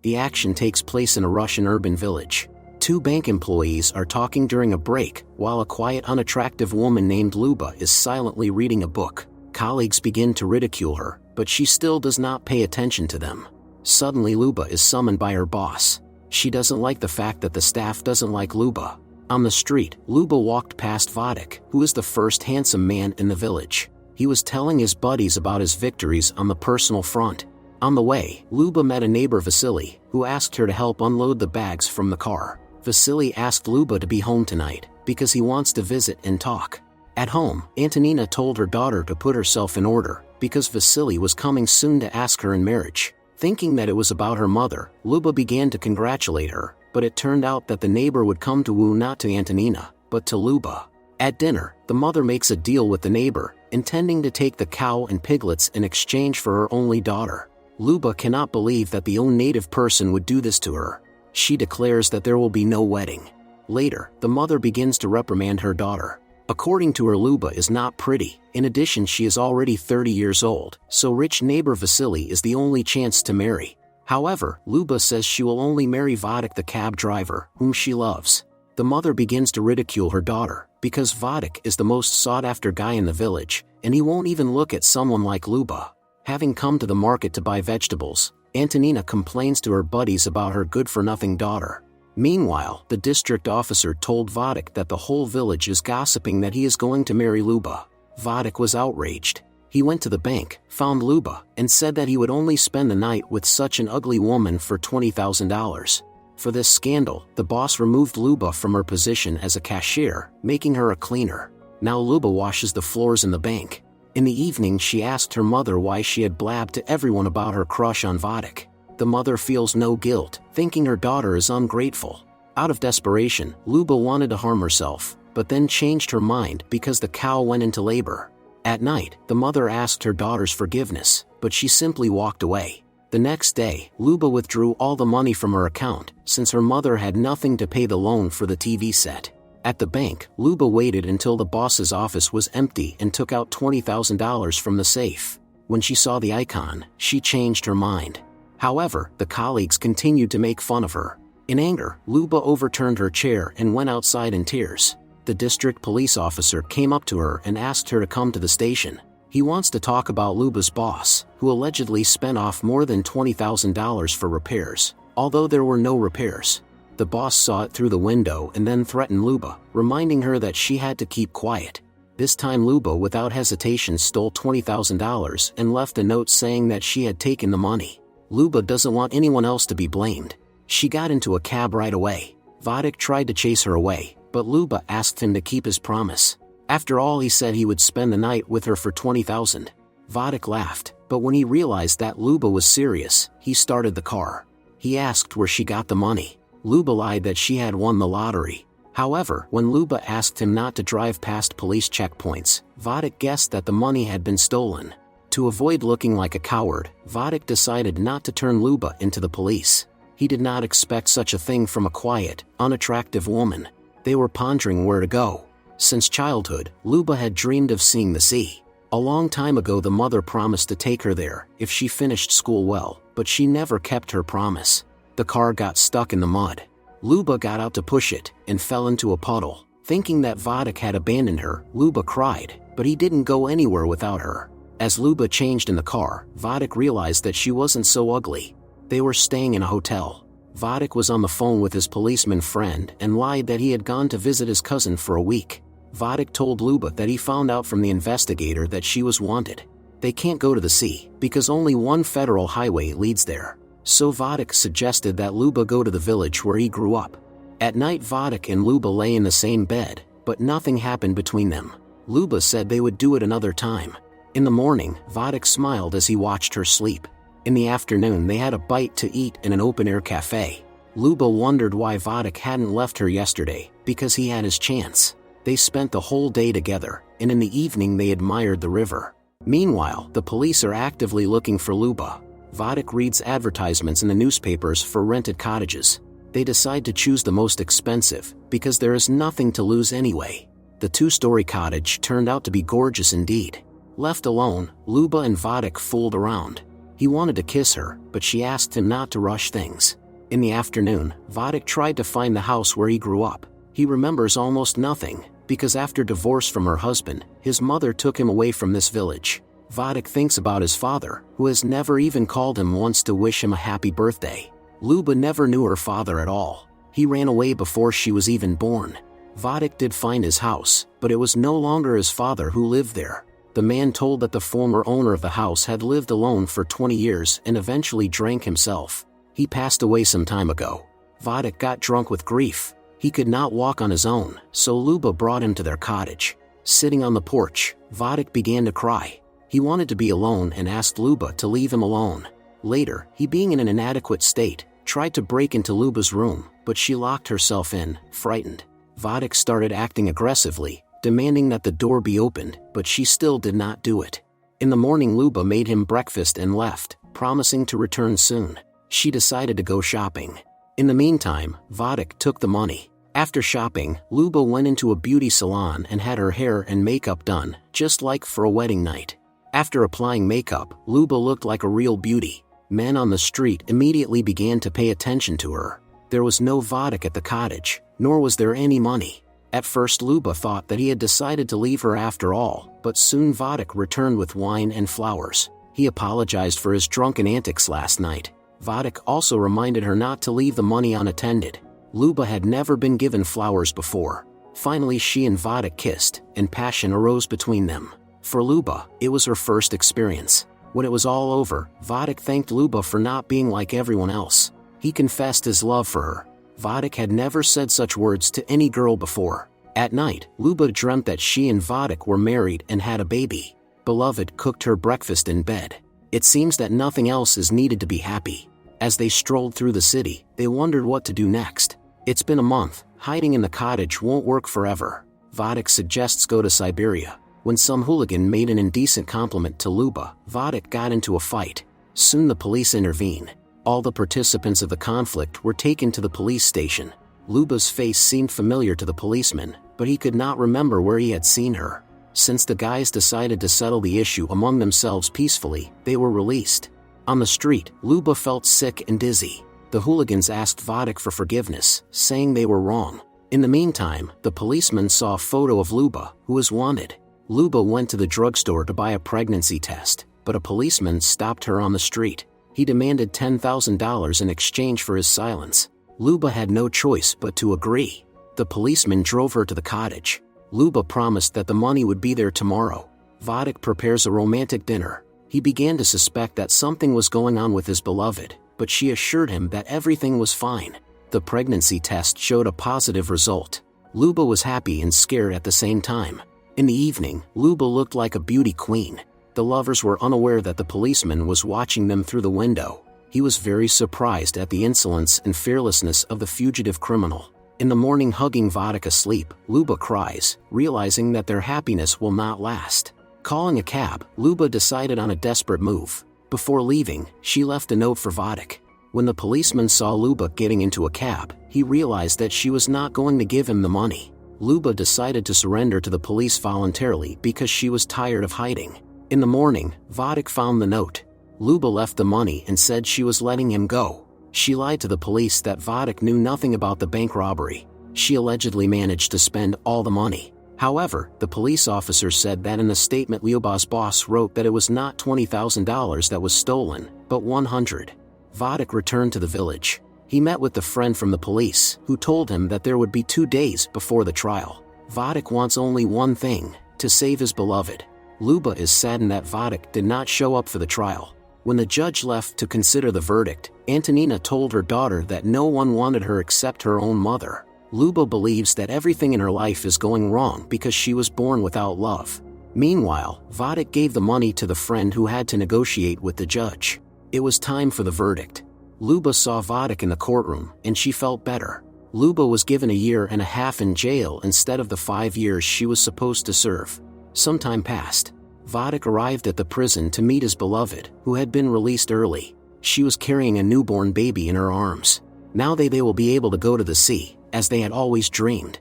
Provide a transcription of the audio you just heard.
The action takes place in a Russian urban village. Two bank employees are talking during a break, while a quiet, unattractive woman named Luba is silently reading a book. Colleagues begin to ridicule her, but she still does not pay attention to them. Suddenly Luba is summoned by her boss. She doesn't like the fact that the staff doesn't like Luba. On the street, Luba walked past Vadik, who is the first handsome man in the village. He was telling his buddies about his victories on the personal front. On the way, Luba met a neighbor, Vasily, who asked her to help unload the bags from the car. Vasily asked Luba to be home tonight, because he wants to visit and talk. At home, Antonina told her daughter to put herself in order, because Vasily was coming soon to ask her in marriage. Thinking that it was about her mother, Luba began to congratulate her, but it turned out that the neighbor would come to woo not to Antonina, but to Luba. At dinner, the mother makes a deal with the neighbor, intending to take the cow and piglets in exchange for her only daughter. Luba cannot believe that the own native person would do this to her. She declares that there will be no wedding. Later, the mother begins to reprimand her daughter. According to her, Luba is not pretty. In addition, she is already 30 years old, so rich neighbor Vasily is the only chance to marry. However, Luba says she will only marry Vadik, the cab driver, whom she loves. The mother begins to ridicule her daughter, because Vadik is the most sought-after guy in the village, and he won't even look at someone like Luba. Having come to the market to buy vegetables, Antonina complains to her buddies about her good-for-nothing daughter. Meanwhile, the district officer told Vadik that the whole village is gossiping that he is going to marry Luba. Vadik was outraged. He went to the bank, found Luba, and said that he would only spend the night with such an ugly woman for $20,000. For this scandal, the boss removed Luba from her position as a cashier, making her a cleaner. Now Luba washes the floors in the bank. In the evening, she asked her mother why she had blabbed to everyone about her crush on Vadik. The mother feels no guilt, thinking her daughter is ungrateful. Out of desperation, Luba wanted to harm herself, but then changed her mind because the cow went into labor. At night, the mother asked her daughter's forgiveness, but she simply walked away. The next day, Luba withdrew all the money from her account, since her mother had nothing to pay the loan for the TV set. At the bank, Luba waited until the boss's office was empty and took out $20,000 from the safe. When she saw the icon, she changed her mind. However, the colleagues continued to make fun of her. In anger, Luba overturned her chair and went outside in tears. The district police officer came up to her and asked her to come to the station. He wants to talk about Luba's boss, who allegedly spent off more than $20,000 for repairs, although there were no repairs. The boss saw it through the window and then threatened Luba, reminding her that she had to keep quiet. This time Luba without hesitation stole $20,000 and left a note saying that she had taken the money. Luba doesn't want anyone else to be blamed. She got into a cab right away. Vadik tried to chase her away, but Luba asked him to keep his promise. After all, he said he would spend the night with her for $20,000. Vadik laughed, but when he realized that Luba was serious, he started the car. He asked where she got the money. Luba lied that she had won the lottery. However, when Luba asked him not to drive past police checkpoints, Vadik guessed that the money had been stolen. To avoid looking like a coward, Vadik decided not to turn Luba into the police. He did not expect such a thing from a quiet, unattractive woman. They were pondering where to go. Since childhood, Luba had dreamed of seeing the sea. A long time ago, the mother promised to take her there if she finished school well, but she never kept her promise. The car got stuck in the mud. Luba got out to push it and fell into a puddle. Thinking that Vadik had abandoned her, Luba cried, but he didn't go anywhere without her. As Luba changed in the car, Vadik realized that she wasn't so ugly. They were staying in a hotel. Vadik was on the phone with his policeman friend and lied that he had gone to visit his cousin for a week. Vadik told Luba that he found out from the investigator that she was wanted. They can't go to the sea, because only one federal highway leads there. So Vadik suggested that Luba go to the village where he grew up. At night, Vadik and Luba lay in the same bed, but nothing happened between them. Luba said they would do it another time. In the morning, Vadik smiled as he watched her sleep. In the afternoon, they had a bite to eat in an open-air cafe. Luba wondered why Vadik hadn't left her yesterday, because he had his chance. They spent the whole day together, and in the evening they admired the river. Meanwhile, the police are actively looking for Luba. Vadik reads advertisements in the newspapers for rented cottages. They decide to choose the most expensive, because there is nothing to lose anyway. The 2-story cottage turned out to be gorgeous indeed. Left alone, Luba and Vadik fooled around. He wanted to kiss her, but she asked him not to rush things. In the afternoon, Vadik tried to find the house where he grew up. He remembers almost nothing, because after divorce from her husband, his mother took him away from this village. Vadik thinks about his father, who has never even called him once to wish him a happy birthday. Luba never knew her father at all. He ran away before she was even born. Vadik did find his house, but it was no longer his father who lived there. The man told that the former owner of the house had lived alone for 20 years and eventually drank himself. He passed away some time ago. Vadik got drunk with grief. He could not walk on his own, so Luba brought him to their cottage. Sitting on the porch, Vadik began to cry. He wanted to be alone and asked Luba to leave him alone. Later, he, being in an inadequate state, tried to break into Luba's room, but she locked herself in, frightened. Vadik started acting aggressively, demanding that the door be opened, but she still did not do it. In the morning, Luba made him breakfast and left, promising to return soon. She decided to go shopping. In the meantime, Vadik took the money. After shopping, Luba went into a beauty salon and had her hair and makeup done, just like for a wedding night. After applying makeup, Luba looked like a real beauty. Men on the street immediately began to pay attention to her. There was no Vadik at the cottage, nor was there any money. At first, Luba thought that he had decided to leave her after all, but soon Vadik returned with wine and flowers. He apologized for his drunken antics last night. Vadik also reminded her not to leave the money unattended. Luba had never been given flowers before. Finally, she and Vadik kissed, and passion arose between them. For Luba, it was her first experience. When it was all over, Vadik thanked Luba for not being like everyone else. He confessed his love for her. Vadik had never said such words to any girl before. At night, Luba dreamt that she and Vadik were married and had a baby. Beloved cooked her breakfast in bed. It seems that nothing else is needed to be happy. As they strolled through the city, they wondered what to do next. It's been a month. Hiding in the cottage won't work forever. Vadik suggests go to Siberia. When some hooligan made an indecent compliment to Luba, Vadik got into a fight. Soon the police intervene. All the participants of the conflict were taken to the police station. Luba's face seemed familiar to the policeman, but he could not remember where he had seen her. Since the guys decided to settle the issue among themselves peacefully, they were released. On the street, Luba felt sick and dizzy. The hooligans asked Vadik for forgiveness, saying they were wrong. In the meantime, the policeman saw a photo of Luba, who was wanted. Luba went to the drugstore to buy a pregnancy test, but a policeman stopped her on the street. He demanded $10,000 in exchange for his silence. Luba had no choice but to agree. The policeman drove her to the cottage. Luba promised that the money would be there tomorrow. Vadik prepares a romantic dinner. He began to suspect that something was going on with his beloved, but she assured him that everything was fine. The pregnancy test showed a positive result. Luba was happy and scared at the same time. In the evening, Luba looked like a beauty queen. The lovers were unaware that the policeman was watching them through the window. He was very surprised at the insolence and fearlessness of the fugitive criminal. In the morning, hugging Vadik asleep, Luba cries, realizing that their happiness will not last. Calling a cab, Luba decided on a desperate move. Before leaving, she left a note for Vadik. When the policeman saw Luba getting into a cab, he realized that she was not going to give him the money. Luba decided to surrender to the police voluntarily because she was tired of hiding. In the morning, Vadik found the note. Luba left the money and said she was letting him go. She lied to the police that Vadik knew nothing about the bank robbery. She allegedly managed to spend all the money. However, the police officer said that in the statement Luba's boss wrote that it was not $20,000 that was stolen, but $100,000. Vadik returned to the village. He met with the friend from the police, who told him that there would be 2 days before the trial. Vadik wants only one thing, to save his beloved. Luba is saddened that Vadik did not show up for the trial. When the judge left to consider the verdict, Antonina told her daughter that no one wanted her except her own mother. Luba believes that everything in her life is going wrong because she was born without love. Meanwhile, Vadik gave the money to the friend who had to negotiate with the judge. It was time for the verdict. Luba saw Vadik in the courtroom, and she felt better. Luba was given 1.5 years in jail instead of the 5 years she was supposed to serve. Some time passed. Vadik arrived at the prison to meet his beloved, who had been released early. She was carrying a newborn baby in her arms. Now they will be able to go to the sea, as they had always dreamed.